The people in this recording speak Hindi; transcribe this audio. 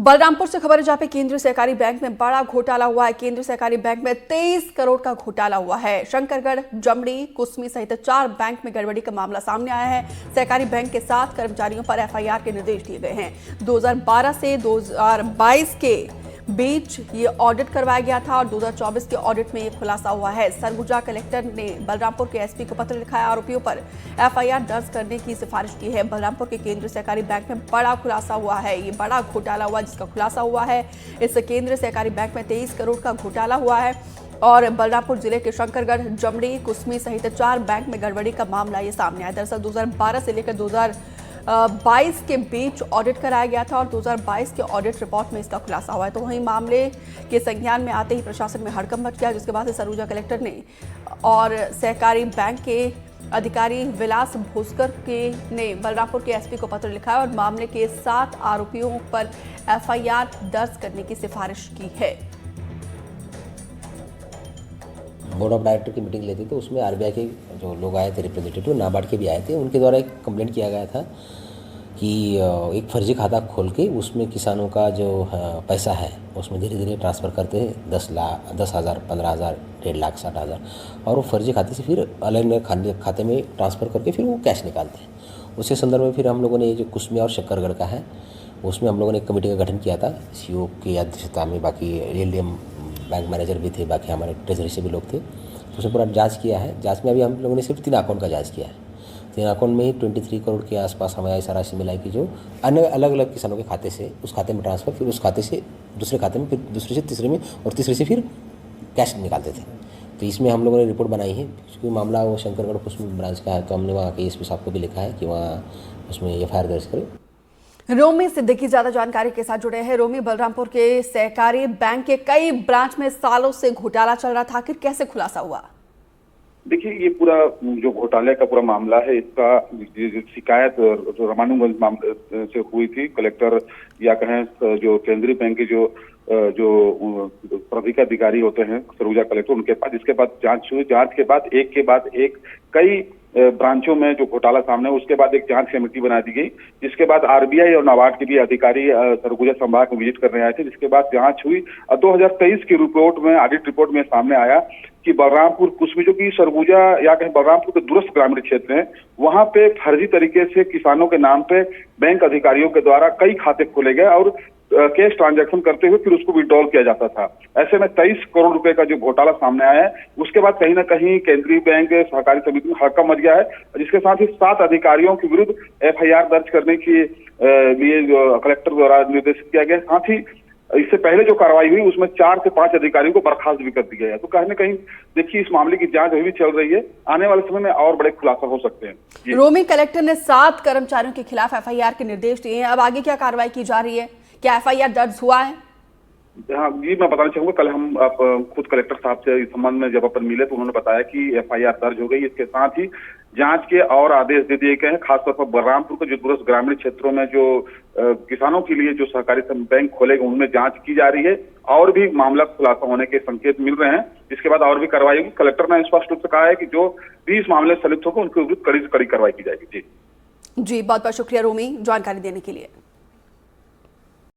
बलरामपुर से खबर है जहां पे केंद्रीय सहकारी बैंक में बड़ा घोटाला हुआ है। केंद्रीय सहकारी बैंक में 23 करोड़ का घोटाला हुआ है। शंकरगढ़, जमड़ी, कुसमी सहित 4 बैंक में गड़बड़ी का मामला सामने आया है। सहकारी बैंक के 7 कर्मचारियों पर एफआईआर के निर्देश दिए गए हैं। 2012 से 2022 के बीच ये ऑडिट करवाया गया था और 2024 के ऑडिट में ये खुलासा हुआ है। सरगुजा कलेक्टर ने बलरामपुर के एसपी को पत्र लिखा है। आरोपियों पर एफआईआर दर्ज करने की सिफारिश की है। बलरामपुर के केंद्रीय सहकारी बैंक में बड़ा खुलासा हुआ है। ये बड़ा घोटाला हुआ जिसका खुलासा हुआ है। इस केंद्रीय सहकारी बैंक में 23 करोड़ का घोटाला हुआ है और बलरामपुर जिले के शंकरगढ़, जमड़ी, कुसमी सहित 4 बैंक में गड़बड़ी का मामला ये सामने आया। दरअसल 2012 से लेकर 2022 के बीच ऑडिट कराया गया था और 2022 के ऑडिट रिपोर्ट में इसका खुलासा हुआ है। तो वहीं मामले के संज्ञान में आते ही प्रशासन में हड़कंप मच गया, जिसके बाद सरगुजा कलेक्टर ने और सहकारी बैंक के अधिकारी विलास भोसकर ने बलरामपुर के एसपी को पत्र लिखा है और मामले के 7 आरोपियों पर एफआईआर दर्ज करने की सिफारिश की है। बोर्ड ऑफ डायरेक्टर की मीटिंग लेती तो उसमें आरबीआई के जो लोग आए थे, रिप्रेजेंटेटिव नाबार्ड के भी आए थे, उनके द्वारा एक कंप्लेंट किया गया था कि एक फर्जी खाता खोल के उसमें किसानों का जो पैसा है उसमें धीरे धीरे ट्रांसफ़र करते हैं 10,000, 15,000, 1.5 लाख, 60,000 और वो फर्जी खाते से फिर अलग अलग खाते में ट्रांसफ़र करके फिर वो कैश निकालते हैं। उसी संदर्भ में फिर हम लोगों ने ये जो कुसमी और शक्करगढ़ का है उसमें हम लोगों ने एक कमेटी का गठन किया था सीईओ की अध्यक्षता में। बाकी एलडीएम बैंक मैनेजर भी थे, बाकी हमारे ट्रेजरी से भी लोग थे। तो उसमें पूरा जांच किया है। जांच में अभी हम लोगों ने सिर्फ 3 अकाउंट का जांच किया है। 3 अकाउंट में ही 23 करोड़ के आसपास हमें ऐसा राशि मिला कि जो अन्य अलग अलग किसानों के खाते से उस खाते में ट्रांसफ़र, फिर उस खाते से दूसरे खाते में, फिर दूसरे से तीसरे में और तीसरे से फिर कैश निकालते थे। तो इसमें हम लोगों ने रिपोर्ट बनाई है। क्योंकि मामला वो शंकरगढ़ कुसमी ब्रांच का है तो हमने वहाँ के एसपी साहब को भी लिखा है कि वहाँ उसमें एफआईआर दर्ज करें। रोमी सिद्दीकी ज्यादा जानकारी के साथ जुड़े हैं। रोमी, बलरामपुर के सहकारी बैंक के कई ब्रांच में सालों से घोटाला चल रहा था, आखिर कैसे खुलासा हुआ? देखिए, ये पूरा जो घोटाले का पूरा मामला है, इसका शिकायत जो रामानुगंज मामले से हुई थी, कलेक्टर या कहें जो केंद्रीय बैंक के जो प्राधिकारी होते हैं सरगुजा कलेक्टर, उनके पास इसके बाद जांच हुई। जांच के बाद एक कई ब्रांचों में जो घोटाला सामने है, उसके बाद एक जांच कमेटी बना दी गई, जिसके बाद आरबीआई और नाबार्ड के भी अधिकारी सरगुजा संभाग में विजिट करने आए थे, जिसके बाद जांच हुई और 2023 की रिपोर्ट में, ऑडिट रिपोर्ट में सामने आया कि बलरामपुर कुसमी, जो कि सरगुजा या कहीं बलरामपुर के दूरस्थ ग्रामीण क्षेत्र है, वहां पे फर्जी तरीके से किसानों के नाम पे बैंक अधिकारियों के द्वारा कई खाते खोले गए और कैश ट्रांजैक्शन करते हुए फिर उसको विड्रॉल किया जाता था। ऐसे में 23 करोड़ रुपए का जो घोटाला सामने आया है, उसके बाद कहीं ना कहीं केंद्रीय बैंक सहकारी समिति में हड़कंप मच गया है, जिसके साथ ही 7 अधिकारियों के विरुद्ध एफआईआर दर्ज करने के लिए जो कलेक्टर द्वारा निर्देशित किया गया। साथ ही इससे पहले जो कार्रवाई हुई उसमें 4 से 5 अधिकारियों को बर्खास्त भी कर दिया गया। तो कहीं ना कहीं देखिए, इस मामले की जांच अभी भी चल रही है। आने वाले समय में और बड़े खुलासा हो सकते हैं। रोमी, कलेक्टर ने 7 कर्मचारियों के खिलाफ एफआईआर के निर्देश दिए हैं। अब आगे क्या कार्रवाई की जा रही है? क्या एफआईआर दर्ज हुआ है? हाँ जी, मैं बताना चाहूंगा, कल हम खुद कलेक्टर साहब से इस संबंध में जब अपन मिले तो उन्होंने बताया कि एफआईआर दर्ज हो गई। इसके साथ ही जांच के और आदेश दे दिए गए हैं। खासतौर पर बलरामपुर के जो दूरस्थ ग्रामीण क्षेत्रों में जो किसानों के लिए जो सहकारी बैंक खोलेगा, उनमें जांच की जा रही है और भी मामला खुलासा होने के संकेत मिल रहे हैं। इसके बाद और भी कार्रवाई होगी। कलेक्टर ने स्पष्ट रूप से कहा है कि जो भी इस मामले में संलिप्त होगा उनके विरुद्ध कड़ी कार्रवाई की जाएगी। जी, बहुत बहुत शुक्रिया रोमी जानकारी देने के लिए।